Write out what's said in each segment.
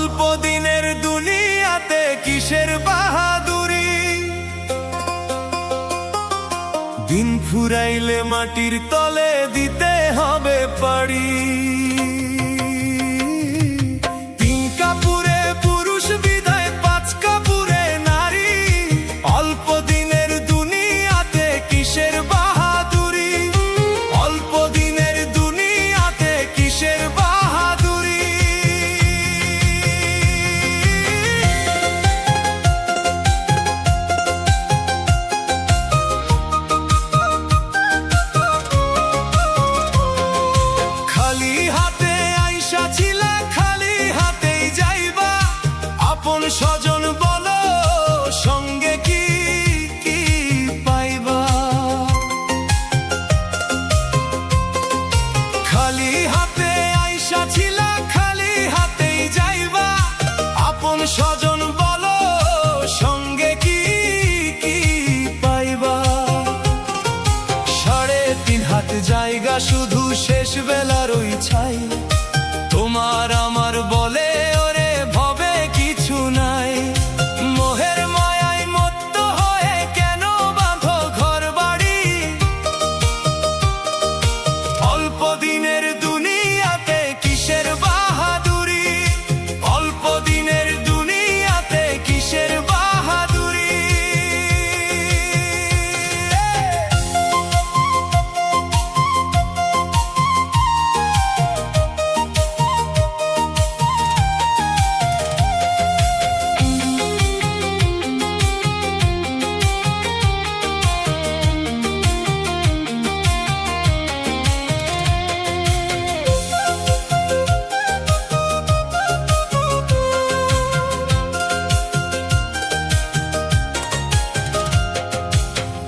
অল্প দিনের দুনিয়াতে কিসের বাহাদুরি, দিন ফুরাইলে মাটির তলে দিতে হবে পাড়ি। তিন কাপুরে পুরুষ বিদায়, পাঁচ কাপুরে নারী। অল্প দিনের দুনিয়াতে কিসের বাহাদুরি, অল্প দিনের দুনিয়াতে কিসের বাহাদুরি। খালি হাতে আইসা ছিলা, খালি হাতেই যাইবা। আপন স্বজন বলো, সঙ্গে কি কি পাইবা। খালি হাতে আইসা ছিলা, খালি হাতেই যাইবা। আপন স্বজন বলো, সঙ্গে কি কি পাইবা। 3.5 হাত জায়গা শুধু শেষ বেলার ওই ছাই। তোমার আমার বলে ওরে ভবে কিছু নাই। মোহের মায়ায় মত্ত হয়ে কেন বাঁধো ঘর বাড়ি। অল্প দিনের দুনিয়াতে কিসের বাহাদুরি, অল্প দিনের দুনিয়াতে কিসের বাহাদুরি।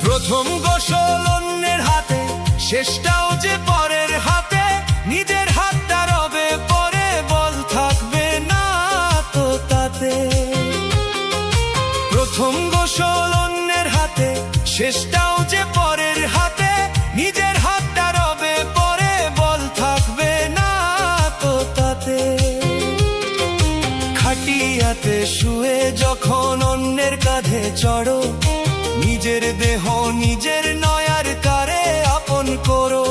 প্রথম গোসল অন্যের হাতে, শেষটাও যে পরের হাতে। নিজের হাতটা রবে পরে, বল থাকবে না তো তাতে। প্রথম গোসল অন্যের হাতে, শেষটাও যে পরের হাতে। নিজের হাতটা রবে পরে, বল থাকবে না তো তাতে। খাটিয়াতে শুয়ে যখন অন্যের কাঁধে চড়ো, নিজের দেহ নিজের নয়ার কারে আপন করো।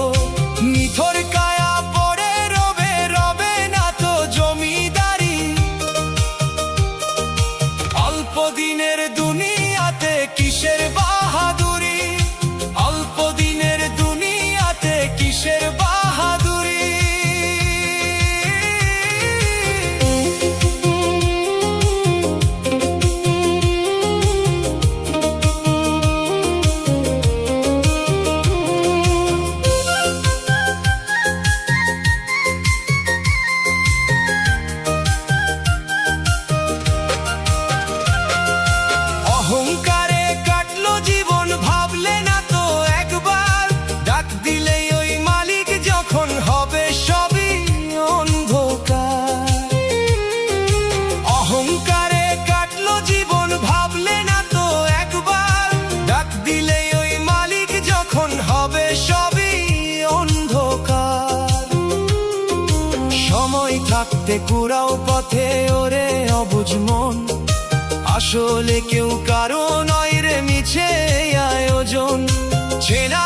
নিথর কায়া পড়ে রবে, রবে না তো জমিদারি। অল্প দিনের দুনিয়াতে কিসের বাহাদুরি, অল্প দিনের দুনিয়াতে কিসের বাহাদুরি। অহংকারে কাটলো জীবন, ভাবলে না তো একবার। ডাক দিলেই ওই মালিক যখন হবে সবই অন্ধকার। অহংকারে কাটলো জীবন, ভাবলে না তো একবার। ডাক দিলেই ওই মালিক যখন হবে সবই অন্ধকার। সময় থাকতে কুড়াও পথে ওরে অবুঝ মন। আসলে কেউ কারো নয় রে মিছে আয়োজন। চেনা